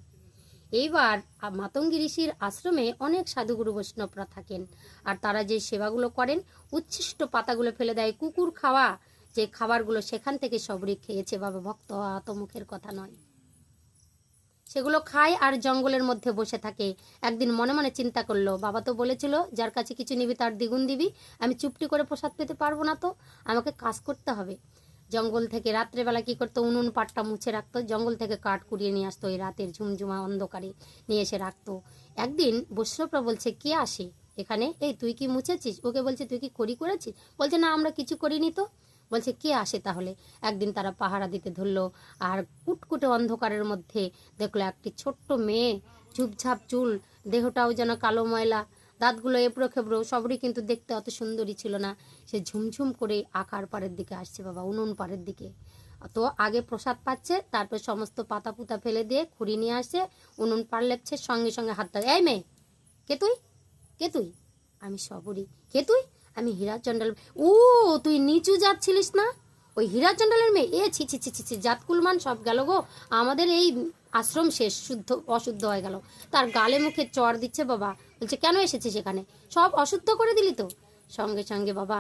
এইবার মাতঙ্গী ঋষির আশ্রমে অনেক সাধুগুরু বৈষ্ণবরা থাকেন, আর তারা যে সেবাগুলো করেন, উচ্ছিষ্ট পাতাগুলো ফেলে দেয়, কুকুর খাওয়া যে খাবারগুলো সেখান থেকে সবরি খেয়েছে বাবা, ভক্ত হওয়া তো মুখের কথা নয়, সেগুলো খায় আর জঙ্গলের মধ্যে বসে থাকে। একদিন মনে মনে চিন্তা করলো, বাবা তো বলেছিল যার কাছে কিছু নিবি তার দ্বিগুণ দিবি, আমি চুপটি করে প্রসাদ পেতে পারবো না, তো আমাকে কাজ করতে হবে। জঙ্গল থেকে রাত্রেবেলা কি করতো, উনুন পাটটা মুছে রাখতো, জঙ্গল থেকে কাঠ কুড়িয়ে নিয়ে আসতো, ওই রাতের ঝুমঝুমা অন্ধকারে নিয়ে এসে রাখতো। একদিন বৈষ্ণবরা বলছে, কে আসে এখানে, এই তুই কি মুছেছিস? ওকে বলছে, তুই কি করি করেছিস? বলছে, না আমরা কিছু করিনি। তো বলছে, কে আসে তাহলে? একদিন তারা পাহারা দিতে ধরলো, আর কুটকুটে অন্ধকারের মধ্যে দেখলো একটি ছোট্ট মেয়ে, ঝুপঝাপ চুল, দেহটাও যেন কালো ময়লা, দাঁতগুলো এবড়ো খেবড়ো, সবরই কিন্তু দেখতে অত সুন্দরী ছিল না। সে ঝুমঝুম করে আকার পাড়ের দিকে আসছে বাবা, উনুন পাড়ের দিকে। তো আগে প্রসাদ পাচ্ছে, তারপর সমস্ত পাতা পুতা ফেলে দিয়ে খুঁড়ি নিয়ে আসছে, উনুন পাড় লেপছে, সঙ্গে সঙ্গে হাতটা, এই মেয়ে, কে তুই? কে তুই? আমি সবরী। কে তুই? আমি হীরাচণ্ডাল। ও, তুই নিচু জাত ছিলিস না, ওই হীরাচণ্ডালের মেয়ে? এ ছি ছি ছি ছি ছি, জাতকুলমান সব গেল গো, আমাদের এই আশ্রম শেষ, শুদ্ধ অশুদ্ধ হয়ে গেল। তার গালে মুখে চড় দিচ্ছে বাবা, বলছে, কেন এসেছিস এখানে, সব অশুদ্ধ করে দিলি তো। সঙ্গে সঙ্গে বাবা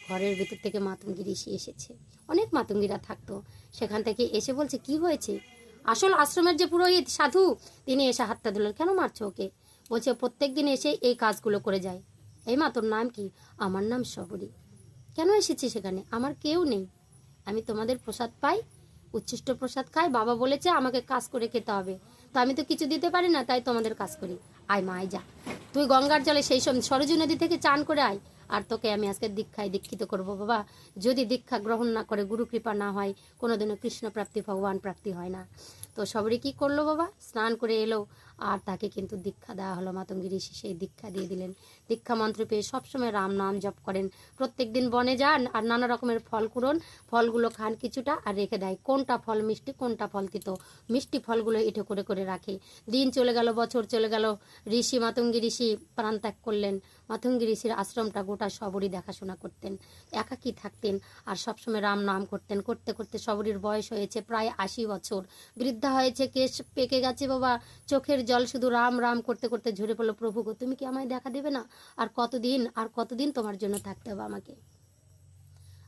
ঘরের ভিতর থেকে মাতঙ্গী ঋষি এসেছে, অনেক মাতঙ্গীরা থাকতো, সেখান থেকে এসে বলছে, কি হয়েছে? আসল আশ্রমের যে পুরোহিত সাধু, তিনি এসে হাতটা দিলেন, কেন মারছো ওকে? বলছে, প্রত্যেক দিন এসে এই কাজগুলো করে যায়। এই মা, তোর নাম কি? আমার নাম সবরী। কেন এসেছি সেখানে? আমার কেউ নেই, আমি তোমাদের প্রসাদ পাই, উচ্ছিষ্ট প্রসাদ খাই, বাবা বলেছে আমাকে কাজ করে খেতে হবে, তো আমি তো কিছু দিতে পারি না, তাই তোমাদের কাজ করি। আয় মা, আয় যা, তুই গঙ্গার জলে সেই সব সরজু নদী থেকে চান করে আয়, আর তোকে আমি আজকে দীক্ষিত করবো বাবা। যদি দীক্ষা গ্রহণ না করে, গুরু কৃপা না হয়, কোনোদিনও কৃষ্ণ প্রাপ্তি, ভগবান প্রাপ্তি হয় না। তো সবরই কি করলো বাবা, স্নান করে এলো, আর তাকে কিন্তু দীক্ষা দেওয়া হলো। মাতঙ্গী ঋষি সেই দীক্ষা দিয়ে দিলেন। দীক্ষা মন্ত্র পেয়ে সবসময় রাম নাম জপ করেন, প্রত্যেক দিন বনে যান আর নানা রকমের ফল কুড়ন, ফলগুলো খান কিছুটা আর রেখে দেয়, কোনটা ফল মিষ্টি কোনটা ফল তিতো, মিষ্টি ফলগুলো এঁটো করে করে রাখে। দিন চলে গেল, বছর চলে গেল, ঋষি মাতঙ্গী ঋষি প্রাণ ত্যাগ করলেন। মাতঙ্গী ঋষির আশ্রমটা গোটা সবরই দেখাশোনা করতেন, একাকী থাকতেন আর সবসময় রাম নাম করতেন। করতে করতে সবরীর বয়স হয়েছে প্রায় 80 বছর, বৃদ্ধা হয়েছে, কেশ পেকে গেছে বাবা, চোখের জল শুধু রাম রাম করতে করতে ঝরে পড়লো, প্রভু গো তুমি কি আমায় দেখা দেবে না? আর কতদিন, আর কতদিন তোমার জন্য থাকতে হবে আমাকে,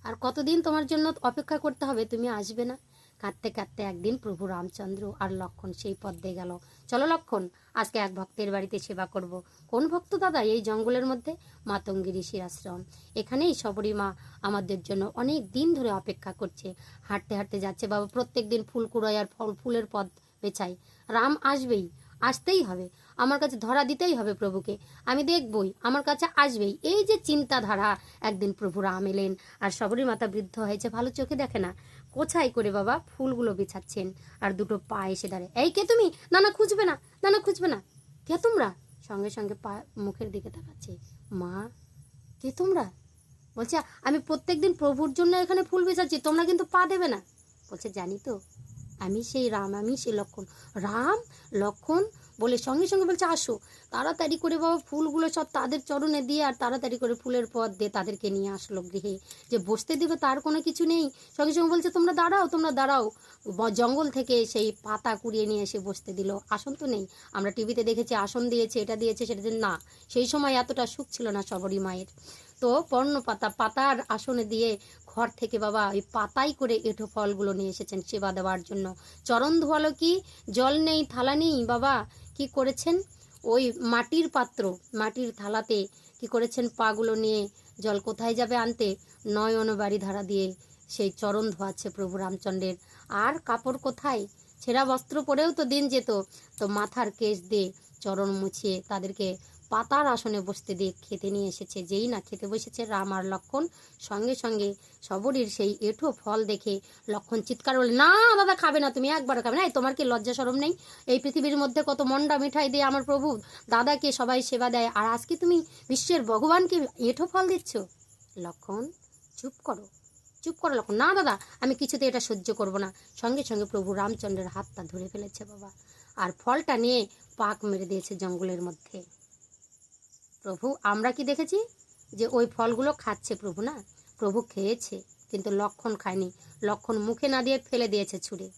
আর কতদিন তোমার জন্য অপেক্ষা করতে হবে, তুমি আসবে না? কাঁদতে কাঁদতে একদিন প্রভু রামচন্দ্র আর লক্ষণ সেই পথ দিয়ে গেল। চলো লক্ষণ, আজকে এক ভক্তের বাড়িতে সেবা করব। কোন ভক্ত দাদা? এই জঙ্গলের মধ্যে মাতঙ্গী ঋষির আশ্রম, এখানেই সবরী মা আমাদের জন্য অনেক দিন ধরে অপেক্ষা করছে। হাঁটতে হাঁটতে যাচ্ছে বাবা, প্রত্যেক দিন ফুল কুড়ায় আর ফুলের পথ বেছাই। রাম আসবেই, আসতেই হবে, আমার কাছে ধরা দিতেই হবে প্রভুকে, আমি দেখবই, আমার কাছে আসবেই, এই যে চিন্তাধারা। একদিন প্রভু রাম এলেন, আর সবরী মাতা বৃদ্ধ হয়েছে, ভালো চোখে দেখে না, কোথায় করে বাবা ফুলগুলো বিছাচ্ছেন, আর দুটো পা এসে দাঁড়ে, এই কে তুমি? না না খুঁজবে না, না না খুঁজবে না, কে তোমরা? সঙ্গে সঙ্গে পা মুখের দিকে তাকাচ্ছে, মা কে তোমরা? বলছে, আমি প্রত্যেকদিন প্রভুর জন্য এখানে ফুল বিছাচ্ছি, তোমরা কিন্তু পা দেবে না। বলছে, জানি তো, আমি সেই রাম, আমি সেই লক্ষণ। রাম, লক্ষণ বলে সঙ্গে সঙ্গে বলছে, আসো। তাড়াতাড়ি করে বাবা ফুলগুলো সব তাদের চরণে দিয়ে আর তাড়াতাড়ি করে ফুলের পথ দিয়ে তাদেরকে নিয়ে আসলো গৃহে। যে বসতে দেবে তার কোনো কিছু নেই, সঙ্গে সঙ্গে বলছে, তোমরা দাঁড়াও, তোমরা দাঁড়াও। জঙ্গল থেকে সেই পাতা কুড়িয়ে নিয়ে এসে বসতে দিল। আসন তো নেই, আমরা টিভিতে দেখেছি আসন দিয়েছে, এটা দিয়েছে সেটা দিয়েছে, না, সেই সময় এতটা সুখ ছিল না সবরী মায়ের। তো পর্ণ পাতা, পাতার আসনে দিয়ে ঘর থেকে বাবা ওই পাতাই করে এঁঠো ফলগুলো নিয়ে এসেছেন সেবা দেওয়ার জন্য। চরণ ধোয়ালো, কি জল নেই, থালা নেই বাবা, কি করেছেন, ওই মাটির পাত্র, মাটির থালাতে কি করেছেন, পাগুলো নিয়ে জল কোথায় যাবে আনতে, নয়ন বাড়ি ধারা দিয়ে সেই চরণ ধোয়াচ্ছে প্রভু রামচন্দ্রের। আর কাপড় কোথায়, ছেঁড়া বস্ত্র পরেও তো দিন যেত, তো মাথার কেশ দিয়ে চরণ মুছিয়ে তাদেরকে পাতার আসনে বসতে দিয়ে খেতে নিয়ে এসেছে। যেই না খেতে বসেছে রাম আর লক্ষণ, সঙ্গে সঙ্গে সবরীর সেই এঁঠো ফল দেখে লক্ষণ চিৎকার বলে, না দাদা খাবে না, তুমি একবারও খাবে না, এই তোমার কি লজ্জা শরম নেই? এই পৃথিবীর মধ্যে কত মন্ডা মিঠাই দিয়ে আমার প্রভু দাদাকে সবাই সেবা দেয়, আর আজকে তুমি বিশ্বের ভগবানকে এঁঠো ফল দিচ্ছ? লক্ষণ, চুপ করো, চুপ করো লক্ষণ। না দাদা, আমি কিছুতে এটা সহ্য করব না। সঙ্গে সঙ্গে প্রভু রামচন্দ্রের হাতটা ধরে ফেলেছে বাবা, আর ফলটা নিয়ে পাক মেরে দিয়েছে জঙ্গলের মধ্যে। প্রভু, আমরা কি দেখেছি যে ওই ফলগুলো খাচ্ছে প্রভু? না, প্রভু খেয়েছে, কিন্তু লক্ষণ খায়নি, লক্ষণ মুখে না দিয়ে ফেলে দিয়েছে ছুঁড়ে।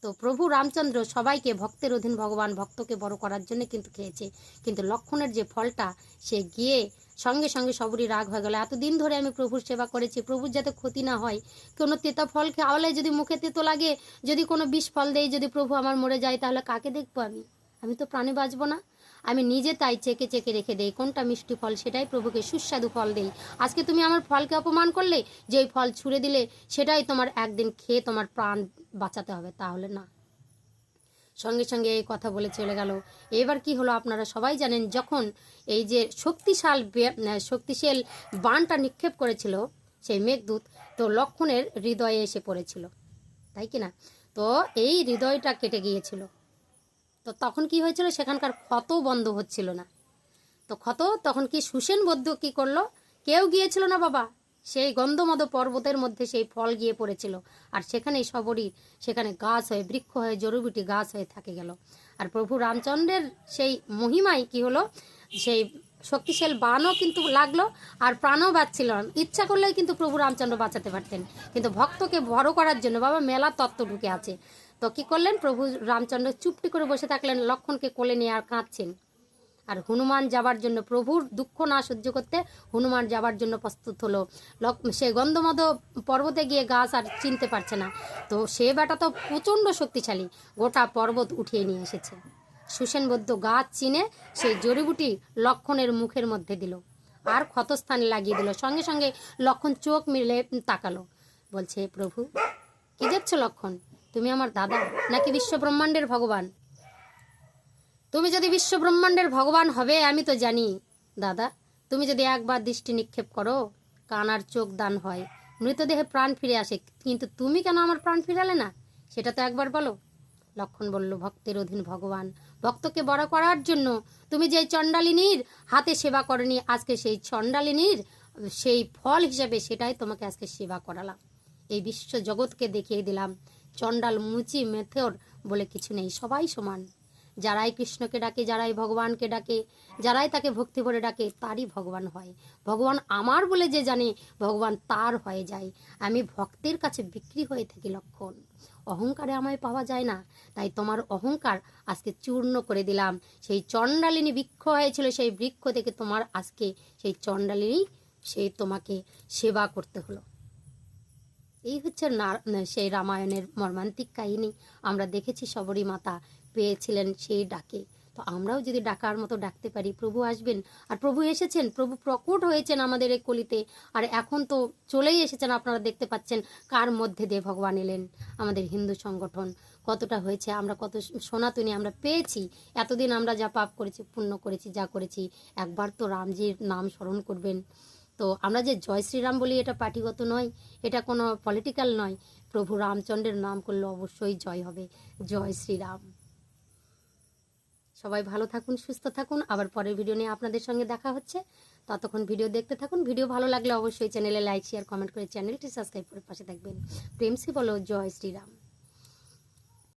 তো প্রভু রামচন্দ্র সবাইকে ভক্তের অধীন ভগবান, ভক্তকে বড় করার জন্য কিন্তু খেয়েছে। কিন্তু লক্ষণের যে ফলটা, সে গিয়ে সঙ্গে সঙ্গে সবরই রাগ হয়ে গেল। এতদিন ধরে আমি প্রভুর সেবা করেছি, প্রভুর যাতে ক্ষতি না হয়, কোনো তেতো ফল খাওয়ালে যদি মুখে তেতো লাগে, যদি কোনো বিষ ফল দেয়, যদি প্রভু আমার মরে যায়, তাহলে কাকে দেখবো আমি তো প্রাণে বাঁচবো না। আমি নিজে তাই চেকে চেকে রেখে দেই কোনটা মিষ্টি ফল, সেটাই প্রভুকে সুস্বাদু ফল দেই। আজকে তুমি আমার ফলকে অপমান করলে, যে ওই ফল ছুঁড়ে দিলে, সেটাই তোমার একদিন খেয়ে তোমার প্রাণ বাঁচাতে হবে, তাহলে না। সঙ্গে সঙ্গে এই কথা বলে চলে গেল। এবার কি হলো আপনারা সবাই জানেন, যখন এই যে শক্তিশাল বাণটা নিক্ষেপ করেছিল সেই মেঘদূত, তো লক্ষণের হৃদয়ে এসে পড়েছিল, তাই কি না? তো এই হৃদয়টা কেটে গিয়েছিল। তো তখন কি হয়েছিল, সেখানকার ক্ষত বন্ধ হচ্ছিল না। তো ক্ষত তখন কি সুসেন বৌদ্ধ কি করলো, কেউ গিয়েছিল না বাবা, সেই গন্ধমদ পর্বতের মধ্যে সেই ফল গিয়ে পড়েছিল, আর সেখানেই সবরই সেখানে গাছ হয়ে, বৃক্ষ হয়ে, জড়িবুটি গাছ হয়ে থাকে গেল। আর প্রভু রামচন্দ্রের সেই মহিমায় কি হলো, সেই শক্তিশাল বাণও কিন্তু লাগলো, আর প্রাণও বাঁচছিল না। ইচ্ছা করলেই কিন্তু প্রভু রামচন্দ্র বাঁচাতে পারতেন, কিন্তু ভক্তকে বড় করার জন্য বাবা মেলা তত্ত্ব ঢুকে আছে। তো কি করলেন, প্রভু রামচন্দ্র চুপটি করে বসে থাকলেন, লক্ষণকে কোলে নিয়ে আর কাঁদছেন। আর হনুমান যাবার জন্য, প্রভুর দুঃখ না সহ্য করতে হনুমান যাবার জন্য প্রস্তুত হলো। সে গন্ধমদ পর্বতে গিয়ে গাছ আর চিনতে পারছে না, তো সে বেটা তো প্রচণ্ড শক্তিশালী, গোটা পর্বত উঠিয়ে নিয়ে এসেছে। সুসেন বৌদ্ধ গাছ চিনে সেই জড়িবুটি লক্ষণের মুখের মধ্যে দিল, আর ক্ষতস্থানে লাগিয়ে দিল। সঙ্গে সঙ্গে লক্ষণ চোখ মিলে তাকালো, বলছে, প্রভু কি দেখছো লক্ষণ, তুমি আমার দাদা নাকি বিশ্ব ব্রহ্মাণ্ডের ভগবান? তুমি যদি বিশ্ব ব্রহ্মাণ্ডের ভগবান হবে, আমি তো জানি দাদা, তুমি যদি একবার দৃষ্টি নিক্ষেপ করো, কান আর চোখ দান হয়, মৃতদেহে প্রাণ ফিরে আসে, কিন্তু তুমি কেন আমার প্রাণ ফিরালে না, সেটা তো একবার বলো। লক্ষণ বলল, ভক্তের অধীন ভগবান, ভক্তকে বড় করার জন্য তুমি যে চণ্ডালিনীর হাতে সেবা করনি, আজকে সেই চণ্ডালিনীর সেই ফল হিসেবে সেটাই তোমাকে আজকে সেবা করালাম। এই বিশ্ব জগৎকে দেখিয়ে দিলাম, চণ্ডাল মুচি মেথর বলে কিছু নেই, সবাই সমান। যারাই কৃষ্ণকে ডাকে, যারাই ভগবানকে ডাকে, যারাই তাকে ভক্তি ভরে ডাকে, তারই ভগবান হয়। ভগবান আমার বলে যে জানে, ভগবান তার হয়ে যায়। আমি ভক্তের কাছে বিক্রি হয়ে থাকি লক্ষণ, অহংকারে আমায় পাওয়া যায় না। তাই তোমার অহংকার আজকে চূর্ণ করে দিলাম। সেই চণ্ডালিনী বৃক্ষ হয়েছিল, সেই বৃক্ষ থেকে তোমার আজকে সেই চণ্ডালিনী, সেই তোমাকে সেবা করতে হলো। এই হচ্ছে সেই রামায়ণের মর্মান্তিক কাহিনী। আমরা দেখেছি সবরী মাতা পেয়েছিলেন সেই ডাকে, তো আমরাও যদি ডাকার মতো ডাকতে পারি, প্রভু আসবেন। আর প্রভু এসেছেন, প্রভু প্রকট হয়েছেন আমাদের এই কলিতে, আর এখন তো চলেই এসেছেন। আপনারা দেখতে পাচ্ছেন কার মধ্যে দিয়ে ভগবান এলেন। আমাদের হিন্দু সংগঠন কতটা হয়েছে, আমরা কত সনাতনী আমরা পেয়েছি। এতদিন আমরা যা পাপ করেছি, পুণ্য করেছি, যা করেছি, একবার তো রামজির নাম স্মরণ করবেন। তো আমরা যে জয় শ্রীরাম বলি, এটা পার্টিগত নয়, এটা কোনো পলিটিক্যাল নয়। প্রভু রামচন্দ্রের নাম করলে অবশ্যই জয় হবে। জয় শ্রীরাম। সবাই ভালো থাকুন, সুস্থ থাকুন। আবার পরের ভিডিও নিয়ে আপনাদের সঙ্গে দেখা হচ্ছে। ততক্ষণ ভিডিও দেখতে থাকুন। ভিডিও ভালো লাগলে অবশ্যই চ্যানেলে লাইক, শেয়ার, কমেন্ট করে চ্যানেলটি সাবস্ক্রাইব করে পাশে থাকবেন। প্রেমসি বলো জয় শ্রীরাম।